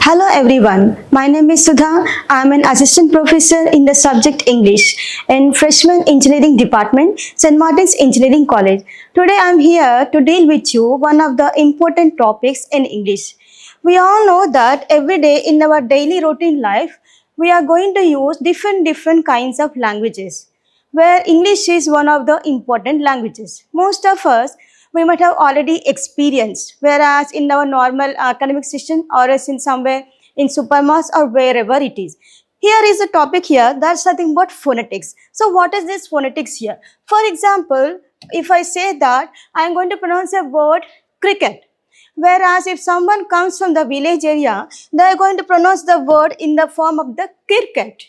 Hello everyone, my name is Sudha. I am an assistant professor in the subject English in Freshman Engineering Department, St. Martin's Engineering College. Today I am here to deal with you one of the important topics in English. We all know that every day in our daily routine life, we are going to use different kinds of languages where English is one of the important languages. Most of us we might have already experienced, whereas in our normal academic session or else in somewhere in supermarkets or wherever it is. Here is a topic here that's nothing but phonetics. So what is this phonetics here? For example, if I say that I am going to pronounce a word cricket, whereas if someone comes from the village area, they are going to pronounce the word in the form of the cricket.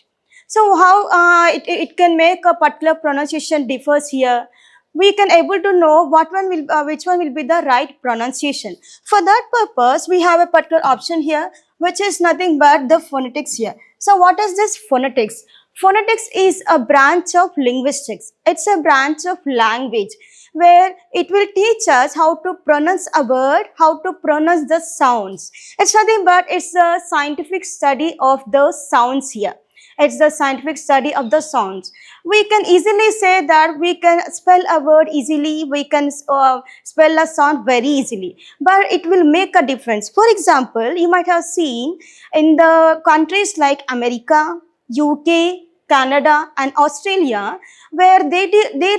So how it can make a particular pronunciation differs here. We can able to know which one will be the right pronunciation. For that purpose, we have a particular option here, which is nothing but the phonetics here. So what is this phonetics? Phonetics is a branch of linguistics. It's a branch of language where it will teach us how to pronounce a word, how to pronounce the sounds. It's nothing but it's a scientific study of the sounds here. It's the scientific study of the sounds. We can easily say that we can spell a word easily, we can spell a sound very easily, but it will make a difference. For example, you might have seen in the countries like America, UK, Canada and Australia, where their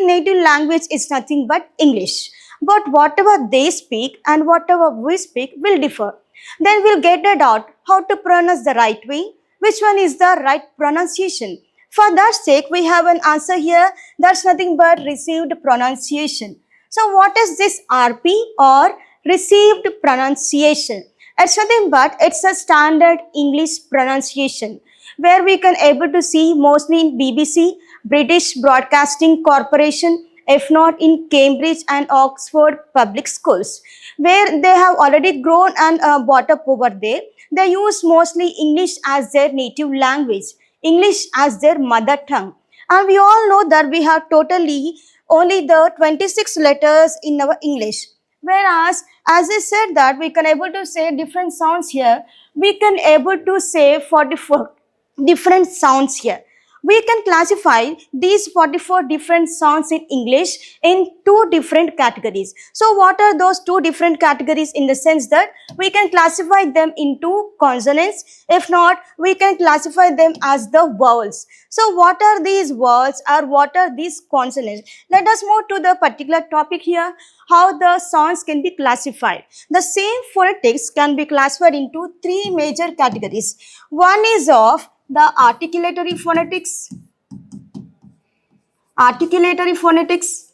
native language is nothing but English. But whatever they speak and whatever we speak will differ. Then we'll get it out how to pronounce the right way, which one is the right pronunciation. For that sake, we have an answer here that's nothing but received pronunciation. So what is this RP or received pronunciation? It's nothing but it's a standard English pronunciation where we can able to see mostly in BBC, British Broadcasting Corporation, if not in Cambridge and Oxford public schools, where they have already grown and brought up over there. They use mostly English as their native language, English as their mother tongue. And we all know that we have totally only the 26 letters in our English. Whereas, as I said that we can able to say different sounds here, we can able to say 44 different sounds here. We can classify these 44 different sounds in English in two different categories. So what are those two different categories? In the sense that we can classify them into consonants. If not, we can classify them as the vowels. So what are these vowels or what are these consonants? Let us move to the particular topic here, how the sounds can be classified. The same phonetics can be classified into three major categories. One is of the articulatory phonetics. Articulatory phonetics.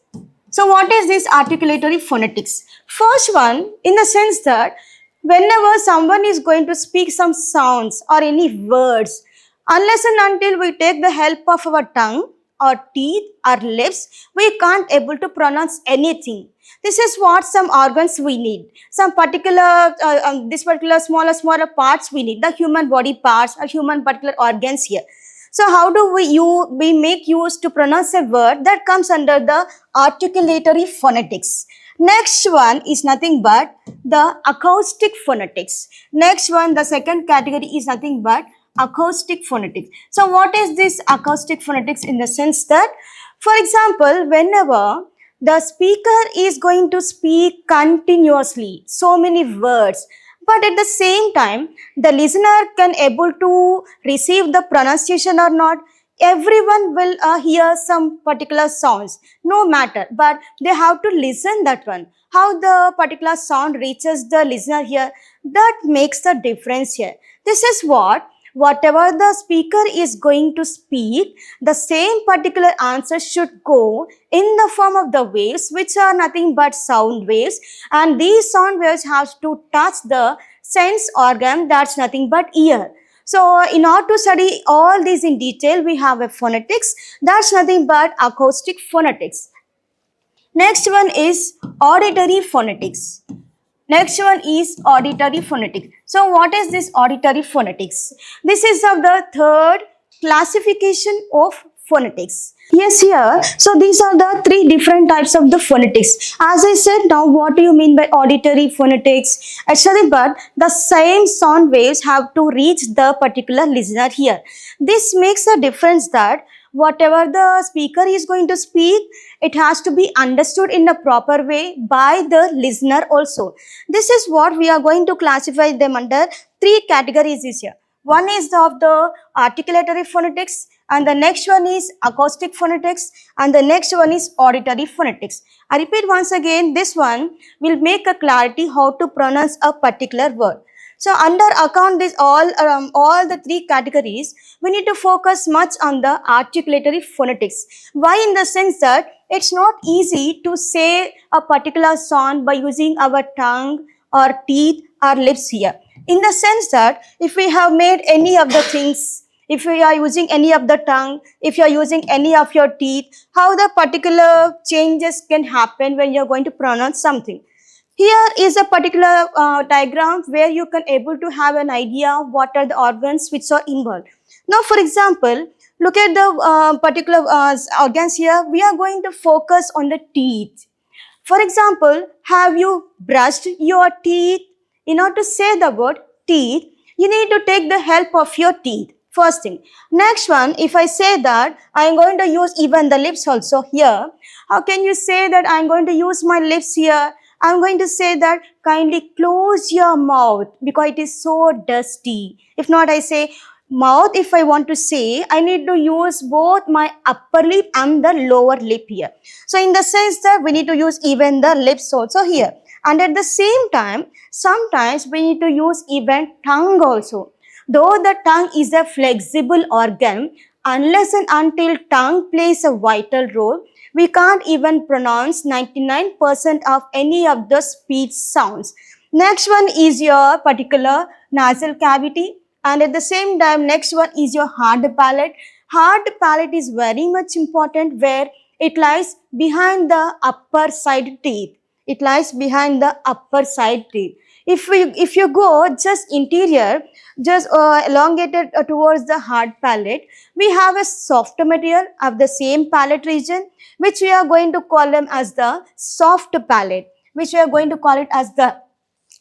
So what is this articulatory phonetics? First one, in the sense that whenever someone is going to speak some sounds or any words, unless and until we take the help of our tongue, our teeth, our lips, we can't able to pronounce anything. This is what some organs we need. Some particular, this particular smaller parts we need. The human body parts or human particular organs here. So how do we make use to pronounce a word that comes under the articulatory phonetics? Next one is nothing but the acoustic phonetics. Next one, the second category is nothing but acoustic phonetics. So what is this acoustic phonetics? In the sense that, for example, whenever the speaker is going to speak continuously so many words, but at the same time the listener can able to receive the pronunciation or not, everyone will hear some particular sounds no matter, but they have to listen that one, how the particular sound reaches the listener here, that makes the difference here. This is what whatever the speaker is going to speak, the same particular answer should go in the form of the waves, which are nothing but sound waves, and these sound waves have to touch the sense organ, that's nothing but ear. So in order to study all these in detail, we have a phonetics, that's nothing but acoustic phonetics. Next one is auditory phonetics. Next one is auditory phonetics. So what is this auditory phonetics? This is of the third classification of phonetics. Yes, here. So these are the three different types of the phonetics. As I said, now what do you mean by auditory phonetics? Actually, but the same sound waves have to reach the particular listener here. This makes a difference that whatever the speaker is going to speak, it has to be understood in a proper way by the listener also. This is what we are going to classify them under three categories is here. One is of the articulatory phonetics, and the next one is acoustic phonetics, and the next one is auditory phonetics. I repeat once again, this one will make a clarity how to pronounce a particular word. So under account this all the three categories, we need to focus much on the articulatory phonetics. Why? In the sense that it's not easy to say a particular sound by using our tongue or teeth or lips here. In the sense that if we have made any of the things, if you are using any of the tongue, if you are using any of your teeth, how the particular changes can happen when you are going to pronounce something. Here is a particular diagram where you can able to have an idea what are the organs which are involved. Now, for example, look at the particular organs here. We are going to focus on the teeth. For example, have you brushed your teeth? In order to say the word teeth, you need to take the help of your teeth. First thing. Next one, if I say that I am going to use even the lips also here, how can you say that I am going to use my lips here? I am going to say that kindly close your mouth because it is so dusty. If not, I say mouth, if I want to say, I need to use both my upper lip and the lower lip here. So in the sense that we need to use even the lips also here. And at the same time, sometimes we need to use even tongue also. Though the tongue is a flexible organ, unless and until tongue plays a vital role, we can't even pronounce 99% of any of the speech sounds. Next one is your particular nasal cavity, and at the same time next one is your hard palate. Hard palate is very much important where it lies behind the upper side teeth. It lies behind the upper side teeth. If you go just interior, just elongated towards the hard palate, we have a soft material of the same palate region, which we are going to call them as the soft palate, which we are going to call it as the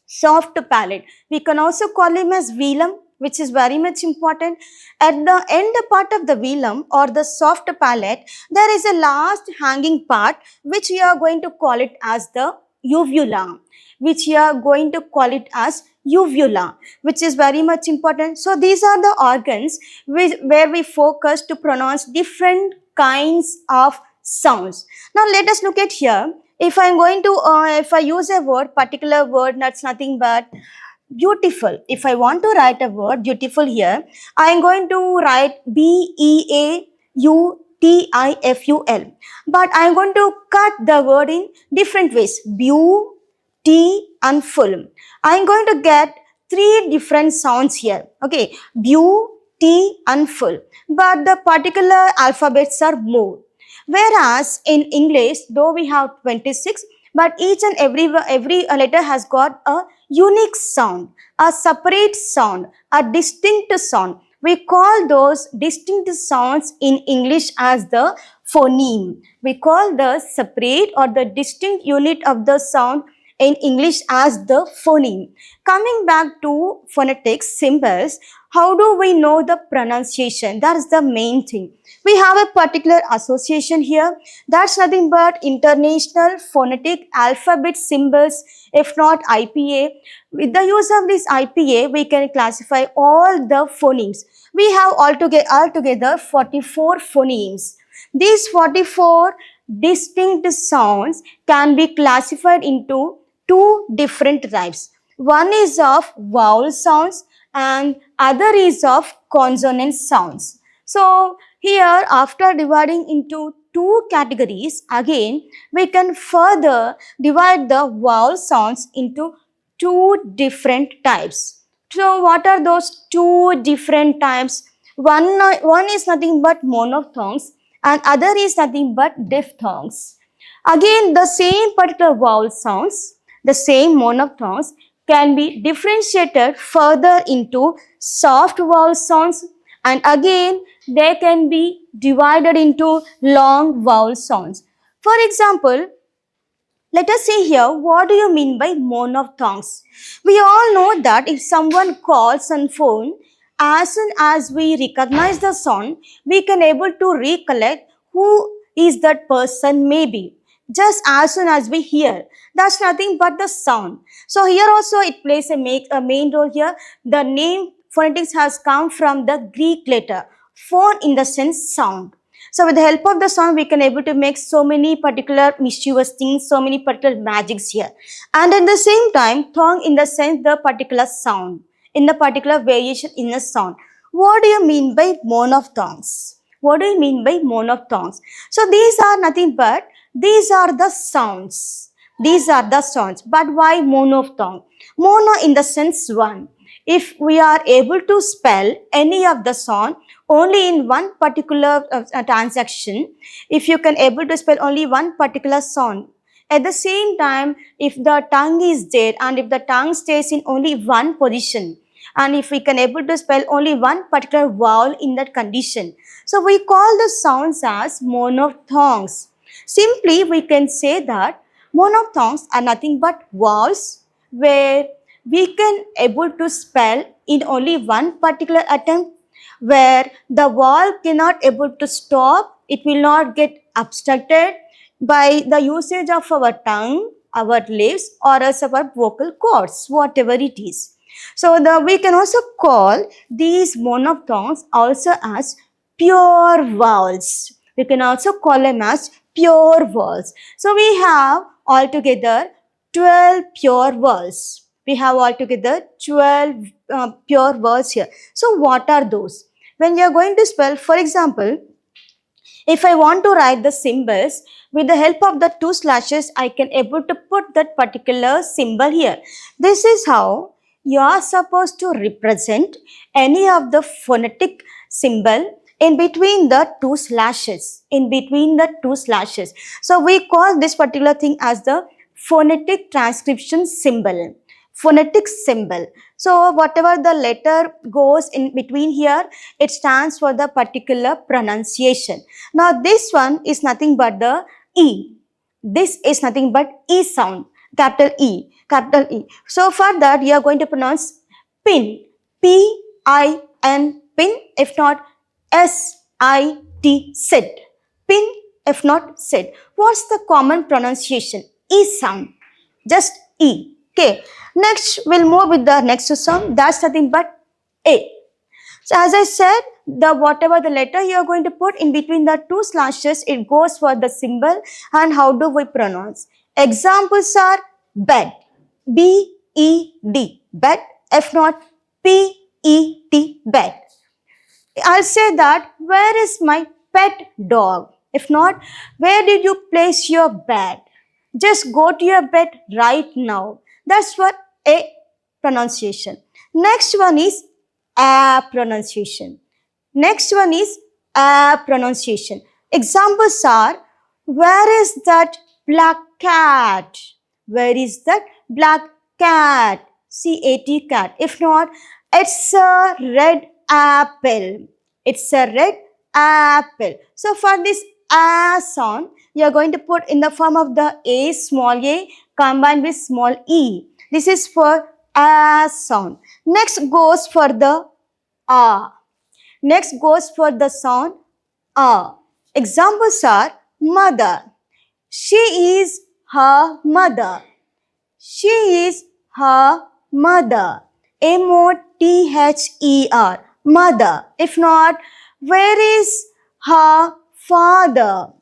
soft palate. We can also call him as velum, which is very much important. At the end part of the velum or the soft palate, there is a last hanging part, which we are going to call it as the uvula, which we are going to call it as uvula, which is very much important. So these are the organs where we focus to pronounce different kinds of sounds. Now let us look at here. If I'm going to, if I use a word, particular word, that's nothing but beautiful. If I want to write a word beautiful here, I am going to write Beautiful. But I am going to cut the word in different ways. Beau, T and full. I am going to get three different sounds here. Okay, beau, T and full. But the particular alphabets are more. Whereas in English, though we have 26, but each and every letter has got a unique sound, a separate sound, a distinct sound. We call those distinct sounds in English as the phoneme. We call the separate or the distinct unit of the sound in English as the phoneme. Coming back to phonetics symbols, how do we know the pronunciation? That is the main thing. We have a particular association here. That's nothing but International Phonetic Alphabet Symbols, if not IPA. With the use of this IPA, we can classify all the phonemes. We have altogether 44 phonemes. These 44 distinct sounds can be classified into two different types. One is of vowel sounds and other is of consonant sounds. So here, after dividing into two categories, again we can further divide the vowel sounds into two different types. So what are those two different types? One is nothing but monophthongs and other is nothing but diphthongs. Again, the same particular vowel sounds, the same monophthongs can be differentiated further into soft vowel sounds, and again they can be divided into long vowel sounds. For example, let us see here, what do you mean by monophthongs? We all know that if someone calls on phone, as soon as we recognize the sound, we can able to recollect who is that person maybe. Just as soon as we hear, that's nothing but the sound. So here also it plays a main role here. The name phonetics has come from the Greek letter, phone in the sense sound. So with the help of the sound, we can able to make so many particular mischievous things, so many particular magics here. And at the same time, thong in the sense the particular sound, in the particular variation in the sound. What do you mean by monophthongs? What do you mean by monophthongs? So these are nothing but, these are the sounds. These are the sounds. But why monophthong? Mono in the sense one. If we are able to spell any of the sound only in one particular transaction, if you can able to spell only one particular sound, at the same time, if the tongue is there and if the tongue stays in only one position, and if we can able to spell only one particular vowel in that condition, so we call the sounds as monophthongs. Simply, we can say that monophthongs are nothing but vowels where we can able to spell in only one particular attempt, where the vowel cannot able to stop, it will not get obstructed by the usage of our tongue, our lips, or else our vocal cords, whatever it is. So we can also call these monophthongs also as pure vowels. We can also call them as pure vowels. So we have altogether 12 pure vowels. We have altogether 12 pure vowels here. So what are those? When you are going to spell, for example, if I want to write the symbols, with the help of the two slashes, I can able to put that particular symbol here. This is how you are supposed to represent any of the phonetic symbol in between the two slashes. In between the two slashes. So we call this particular thing as the phonetic transcription symbol. Phonetic symbol. So whatever the letter goes in between here, it stands for the particular pronunciation. Now this one is nothing but the E. This is nothing but E sound, capital E, capital E. So for that you are going to pronounce pin, P-I-N, pin, if not S-I-T, sit. Pin, if not sit. What's the common pronunciation? E sound, just E. Okay. Next, we'll move with the next sound. That's nothing but A. So as I said, the whatever the letter you are going to put in between the two slashes, it goes for the symbol. And how do we pronounce? Examples are bed, B-E-D, bed, if not P-E-T, bed. I'll say that, where is my pet dog? If not, where did you place your bed? Just go to your bed right now. That's what A pronunciation. Next one is A pronunciation. Next one is A pronunciation. Examples are, where is that black cat? Where is that black cat? C-A-T, cat. If not, it's a red apple. It's a red apple. So for this A sound, you are going to put in the form of the A, small a, combined with small e. This is for A sound. Next goes for the A. Next goes for the sound A. Examples are mother. She is her mother. She is her mother. M-O-T-H-E-R. Mother. If not, where is her father?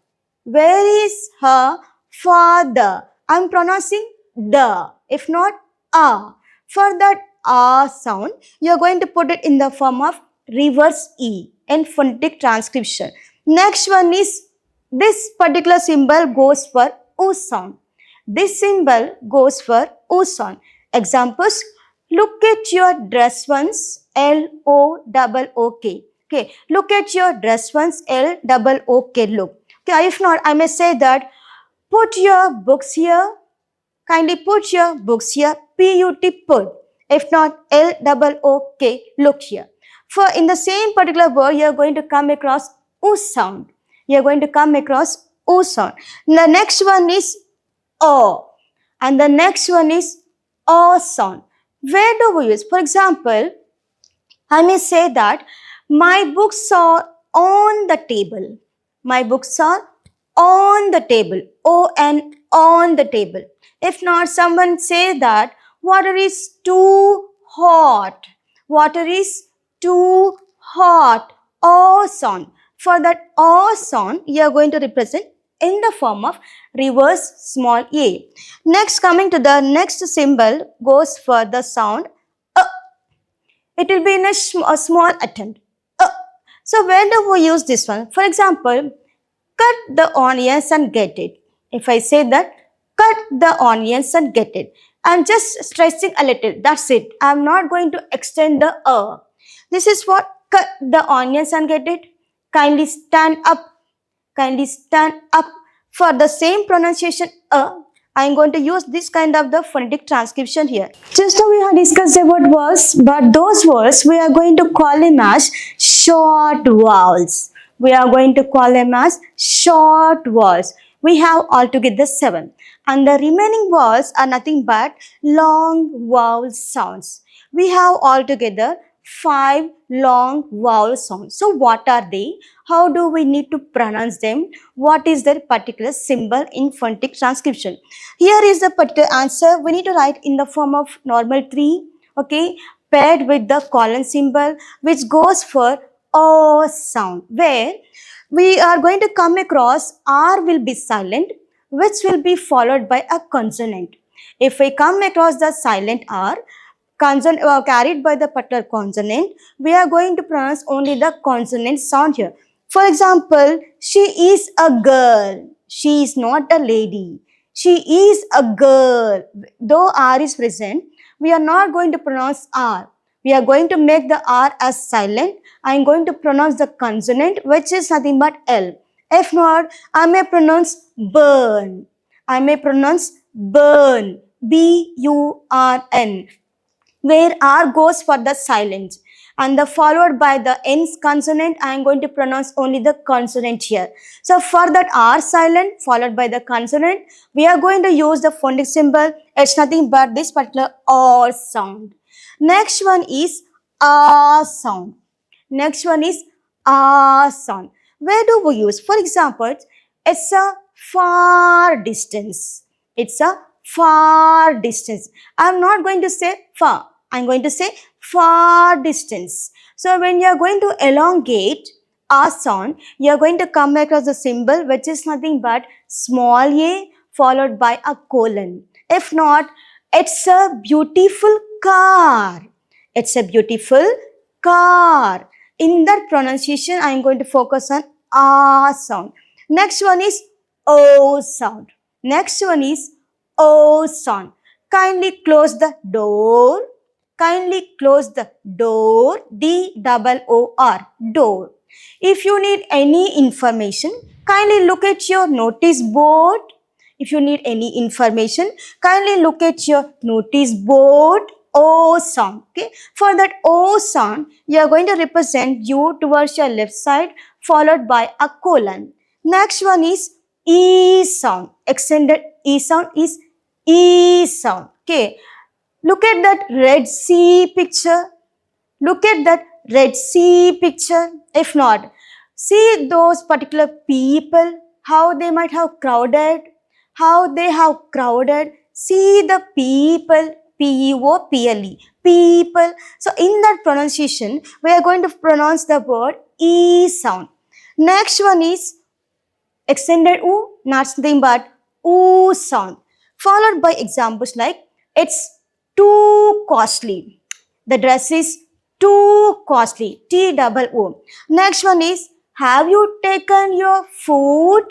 Where is her father? I'm pronouncing the. If not, a. For that a sound, you are going to put it in the form of reverse E in phonetic transcription. Next one is, this particular symbol goes for O sound. This symbol goes for O sound. Examples, look at your dress once, L-O-O-K. Okay, look at your dress once, L-O-O-K, look. Okay, if not, I may say that, put your books here. Kindly put your books here, P-U-T, put. If not, L-O-O-K, look here. For in the same particular word, you are going to come across O sound. You are going to come across O sound. The next one is O. And the next one is O sound. Where do we use? For example, I may say that my books are on the table. My books are on the table. O-N, on the table. If not, someone say that water is too hot. Water is too hot. O sound. For that O sound, you are going to represent in the form of reverse small a. Next, coming to the next symbol goes for the sound it will be in a small attempt. So where do we use this one? For example, cut the onions and get it. If I say that, cut the onions and get it. I'm just stretching a little. That's it. I'm not going to extend the This is what cut the onions and get it. Kindly stand up. Kindly stand up. For the same pronunciation I am going to use this kind of the phonetic transcription here. Just now we have discussed about words, but those words we are going to call them as short vowels. We are going to call them as short vowels. We have altogether 7. And the remaining vowels are nothing but long vowel sounds. We have altogether 5 long vowel sounds. So what are they? How do we need to pronounce them? What is their particular symbol in phonetic transcription? Here is the particular answer. We need to write in the form of normal tree, okay, paired with the colon symbol, which goes for O sound, where we are going to come across R will be silent, which will be followed by a consonant. If we come across the silent R, carried by the particular consonant, we are going to pronounce only the consonant sound here. For example, she is a girl. She is not a lady. She is a girl. Though R is present, we are not going to pronounce R. We are going to make the R as silent. I am going to pronounce the consonant, which is nothing but L. If not, I may pronounce burn. I may pronounce burn. B-U-R-N, where R goes for the silent, and the followed by the N's consonant, I am going to pronounce only the consonant here. So for that R silent followed by the consonant, we are going to use the phonetic symbol. It's nothing but this particular R sound. Next one is A sound. Next one is A sound. Where do we use? For example, it's a far distance. It's a far distance. I'm not going to say far. I'm going to say far distance. So when you are going to elongate A sound, you are going to come across the symbol which is nothing but small a followed by a colon. If not, it's a beautiful car. It's a beautiful car. In that pronunciation, I am going to focus on A sound. Next one is O sound. Next one is O sound. Kindly close the door. Kindly close the door. D-O-O-R. Door. If you need any information, kindly look at your notice board. If you need any information, kindly look at your notice board. O sound. Okay. For that O sound, you are going to represent U towards your left side, followed by a colon. Next one is E sound. Extended E sound is E sound. Okay. Look at that Red Sea picture. Look at that Red Sea picture. If not, see those particular people, how they might have crowded, how they have crowded. See the people, P-E-O-P-L-E, people. So in that pronunciation, we are going to pronounce the word E sound. Next one is extended U, nothing but U sound, followed by examples like it's too costly. The dress is too costly. T-double-O. Next one is, have you taken your food?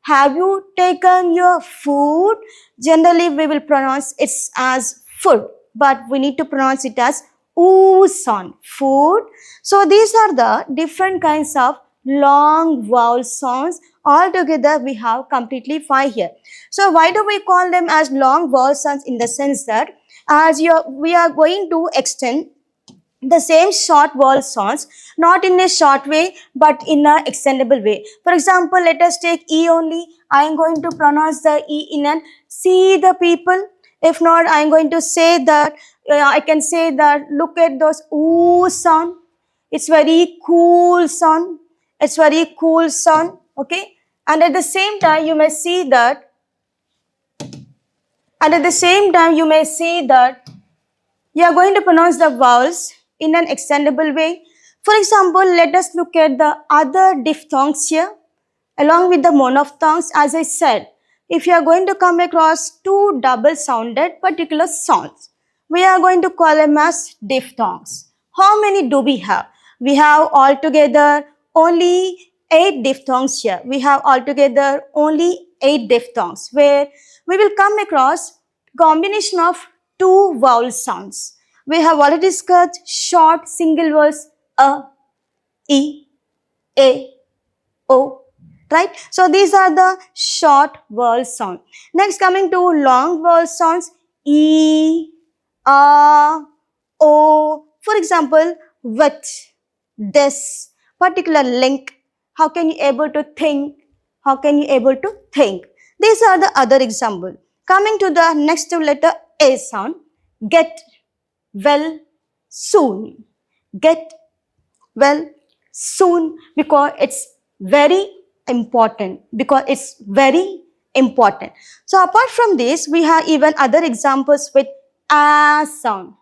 Have you taken your food? Generally, we will pronounce it as food, but we need to pronounce it as oo sound, food. So these are the different kinds of long vowel sounds. Altogether, we have completely 5 here. So why do we call them as long vowel sounds? In the sense that as we are going to extend the same short vowel sounds, not in a short way but in an extendable way. For example, let us take E only. I am going to pronounce the E in an see the people. If not, I am going to say that I can say that look at those ooh sound. It's very cool sound. It's very cool sound. Okay, and at the same time you may see that, and at the same time you may see that you are going to pronounce the vowels in an extendable way. For example, let us look at the other diphthongs here along with the monophthongs. As I said, if you are going to come across two double sounded particular sounds, we are going to call them as diphthongs. How many do we have? We have altogether only 8 diphthongs here. We have altogether only 8 diphthongs where we will come across combination of two vowel sounds. We have already discussed short single vowels a, e, a, o, right? So these are the short vowel sound. Next, coming to long vowel sounds, e, a, o. For example, with, this, particular link. How can you able to think? How can you able to think? These are the other example. Coming to the next letter A sound, get, well, soon. Get, well, soon, because it's very important, because it's very important. So apart from this, we have even other examples with a sound.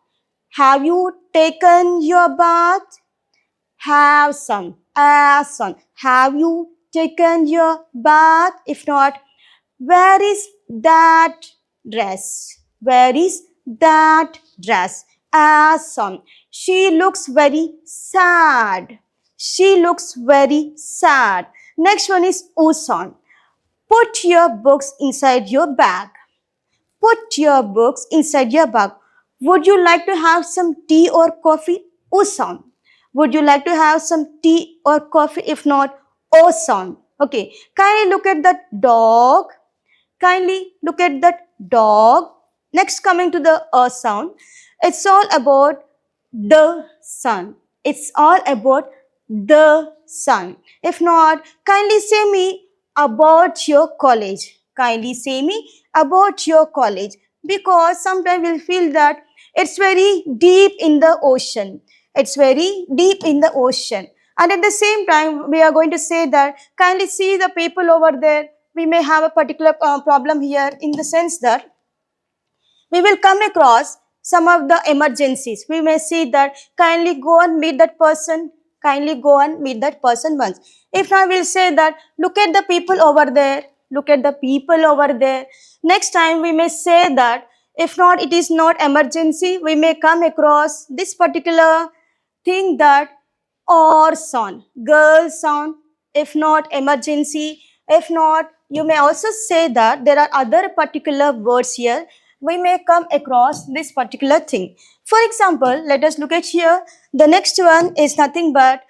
Have you taken your bath? Have some, a sound. Have you taken your bath? If not, where is that dress? Where is that dress? As son. She looks very sad. She looks very sad. Next one is Uson. Put your books inside your bag. Put your books inside your bag. Would you like to have some tea or coffee? Uson. Would you like to have some tea or coffee? If not, Oson. Okay. Kindly look at that dog. Kindly look at that dog. Next, coming to the sound, it's all about the sun. It's all about the sun. If not, kindly say me about your college. Kindly say me about your college, because sometimes we'll feel that it's very deep in the ocean. It's very deep in the ocean. And at the same time, we are going to say that kindly see the people over there. We may have a particular problem here, in the sense that we will come across some of the emergencies. We may see that kindly go and meet that person, kindly go and meet that person once. If not, we'll say that look at the people over there, look at the people over there. Next time we may say that if not, it is not emergency, we may come across this particular thing, that or sound, girl sound. If not emergency, if not, you may also say that there are other particular words here. We may come across this particular thing. For example, let us look at here. The next one is nothing but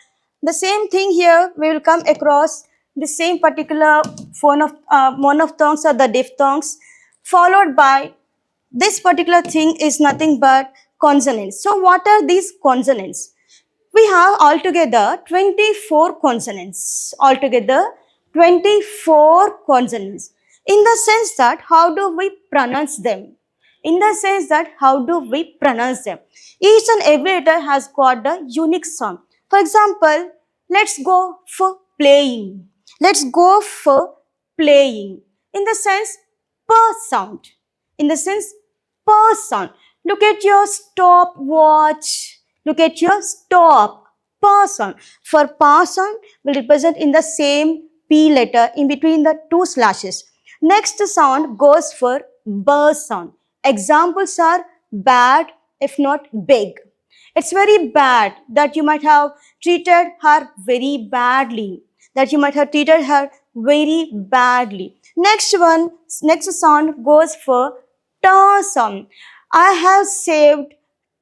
the same thing here. We will come across the same particular monophthongs or the diphthongs, followed by this particular thing is nothing but consonants. So what are these consonants? We have altogether 24 consonants. Altogether 24 consonants. In the sense that how do we pronounce them? In the sense that how do we pronounce them? Each and every letter has got a unique sound. For example, let's go for playing. Let's go for playing. In the sense per sound. In the sense per sound. Look at your stopwatch. Look at your stop. Per sound. For per sound will represent in the same P letter in between the two slashes. Next sound goes for B sound. Examples are bad, if not big. It's very bad that you might have treated her very badly. That you might have treated her very badly. Next sound goes for ta sound. I have saved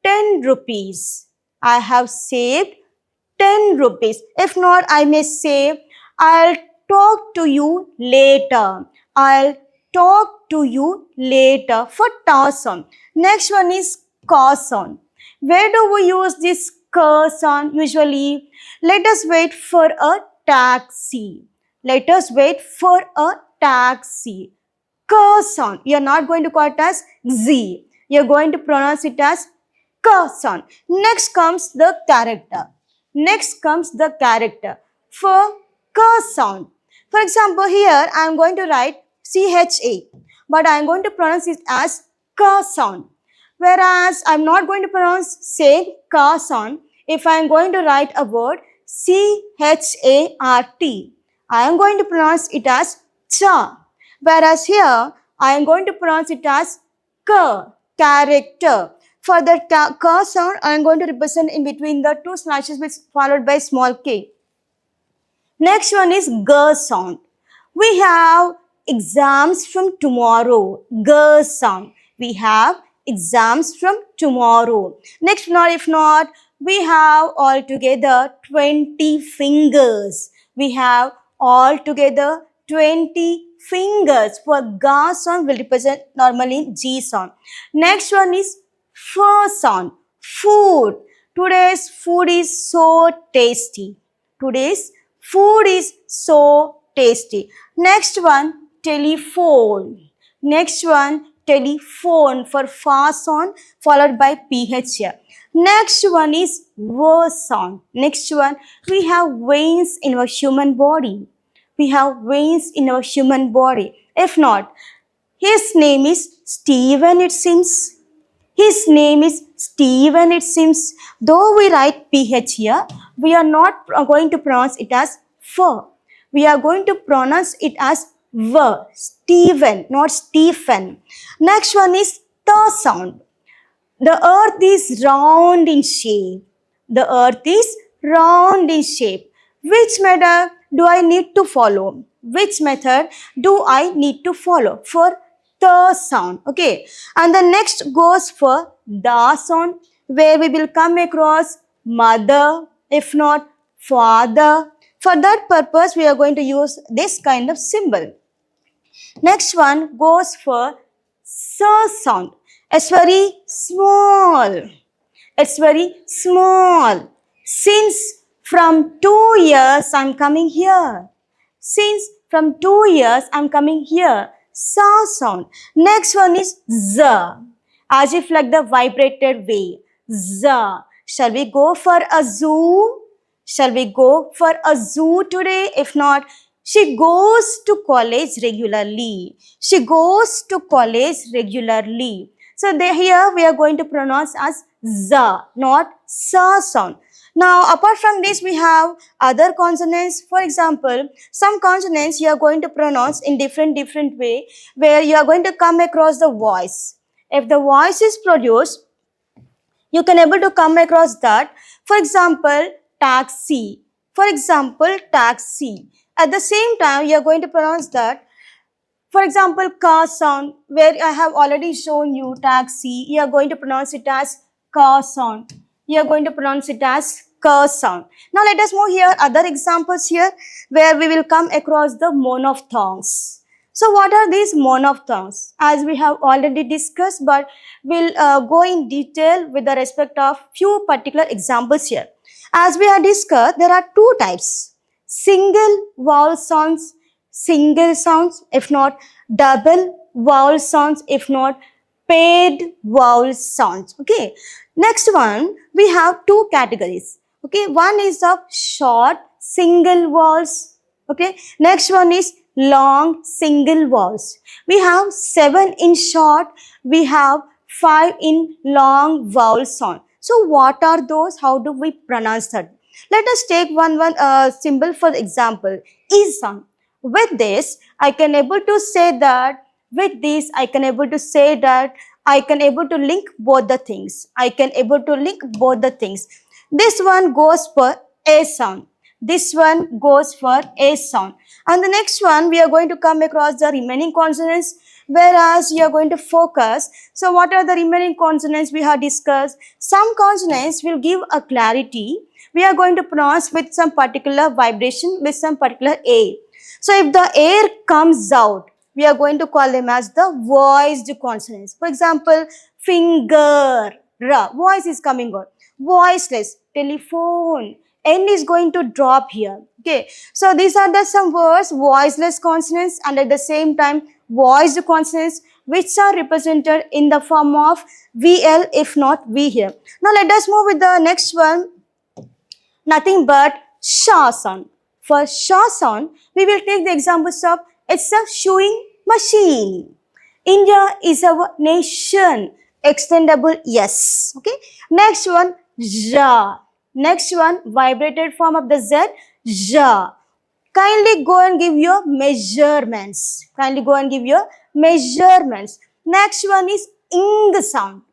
10 rupees. I have saved 10 rupees. If not, I may say, I'll talk to you later. I'll talk to you later for ta sound. Next one is ka sound. Where do we use this k sound usually? Let us wait for a taxi. Let us wait for a taxi. K sound. You are not going to call it as Z. You are going to pronounce it as K sound. Next comes the character. Next comes the character. For K sound. For example, here I am going to write CHA, but I am going to pronounce it as K sound. Whereas I'm not going to pronounce same K sound if I am going to write a word CHART. I am going to pronounce it as cha. Whereas here I am going to pronounce it as K, character. For the K sound, I am going to represent in between the two slashes which followed by small k. Next one is G sound. We have exams from tomorrow. G sound. We have exams from tomorrow. Next, not if not, we have altogether 20 fingers. We have altogether 20 fingers. For G sound will represent normally G sound. Next one is F sound. Food. Today's food is so tasty. Today's food is so tasty. Next one, telephone. Next one, telephone for fa sound followed by ph here. Next one is v sound. Next one, we have veins in our human body. We have veins in our human body. If not, his name is Stephen, it seems. His name is Stephen, it seems. Though we write PH here, we are not going to pronounce it as F. We are going to pronounce it as V. Stephen, not Stephen. Next one is the sound. The earth is round in shape. The earth is round in shape. Which method do I need to follow? Which method do I need to follow? For the sound. Okay. And the next goes for the sound, where we will come across mother, if not father. For that purpose, we are going to use this kind of symbol. Next one goes for S sound. It's very small. It's very small. Since from 2 years I'm coming here. Since from 2 years I'm coming here. Sa sound. Next one is Z. As if like the vibrated way. Z. Shall we go for a zoo? Shall we go for a zoo today? If not, she goes to college regularly. She goes to college regularly. So here we are going to pronounce as za, not sa sound. Now, apart from this, we have other consonants. For example, some consonants you are going to pronounce in different way, where you are going to come across the voice. If the voice is produced, you can able to come across that. For example, taxi. For example, taxi. At the same time, you are going to pronounce that. For example, car sound, where I have already shown you taxi, you are going to pronounce it as car sound. You are going to pronounce it as car sound. Now let us move here other examples here, where we will come across the monophthongs. So what are these monophthongs? As we have already discussed, but we'll go in detail with the respect of few particular examples here. As we have discussed, there are two types: single vowel sounds, single sounds, if not double vowel sounds, if not paired vowel sounds. Okay. Next one, we have two categories. Okay. One is of short single vowels. Okay. Next one is long single vowels. We have 7 in short. We have 5 in long vowel sound. So what are those? How do we pronounce that? Let us take one symbol for example. Is sound. With this, I can able to say that. With this, I can able to say that. I can able to link both the things. I can able to link both the things. This one goes for a sound. This one goes for a sound. And the next one, we are going to come across the remaining consonants, whereas you are going to focus. So what are the remaining consonants we have discussed? Some consonants will give a clarity. We are going to pronounce with some particular vibration, with some particular air. So if the air comes out, we are going to call them as the voiced consonants. For example, finger. Ra. Voice is coming out. Voiceless. Telephone. N is going to drop here. Okay. So these are the some words, voiceless consonants, and at the same time voiced consonants, which are represented in the form of VL if not V here. Now let us move with the next one. Nothing but Sha sound. For Sha sound, we will take the examples of it's a chewing machine. India is our nation. Extendable, yes. Okay. Next one, Ja. Next one, vibrated form of the Z, Ja. Kindly go and give your measurements. Kindly go and give your measurements. Next one is ing sound.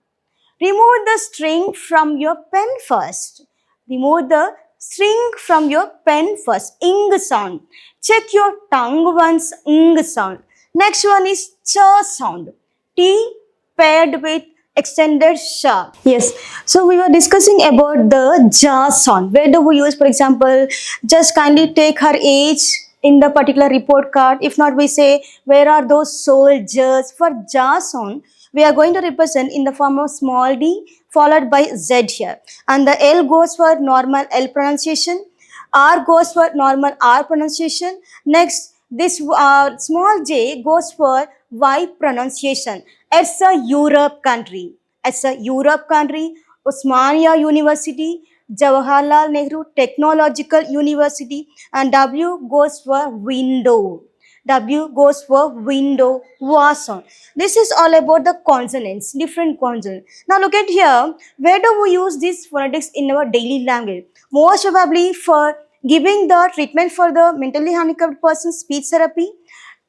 Remove the string from your pen first. Remove the string from your pen first. Ing sound. Check your tongue once. Ing sound. Next one is cha sound. T paired with extended sha. Yes. So we were discussing about the ja sound. Where do we use, for example, just kindly take her age in the particular report card. If not, we say, where are those soldiers? For ja sound, we are going to represent in the form of small d followed by z here. And the L goes for normal L pronunciation. R goes for normal R pronunciation. Next, this small j goes for Y pronunciation. It's a Europe country. It's a Europe country. Osmania University, Jawaharlal Nehru Technological University, and W goes for window. W goes for window, was. This is all about the consonants, different consonants. Now look at here, where do we use these phonetics in our daily language? Most probably for giving the treatment for the mentally handicapped person, speech therapy,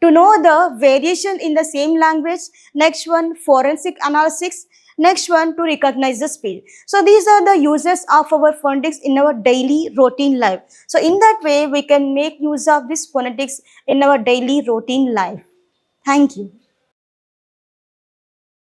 to know the variation in the same language. Next one, forensic analysis. Next one, to recognize the speed. So these are the uses of our phonetics in our daily routine life. So in that way, we can make use of this phonetics in our daily routine life. Thank you.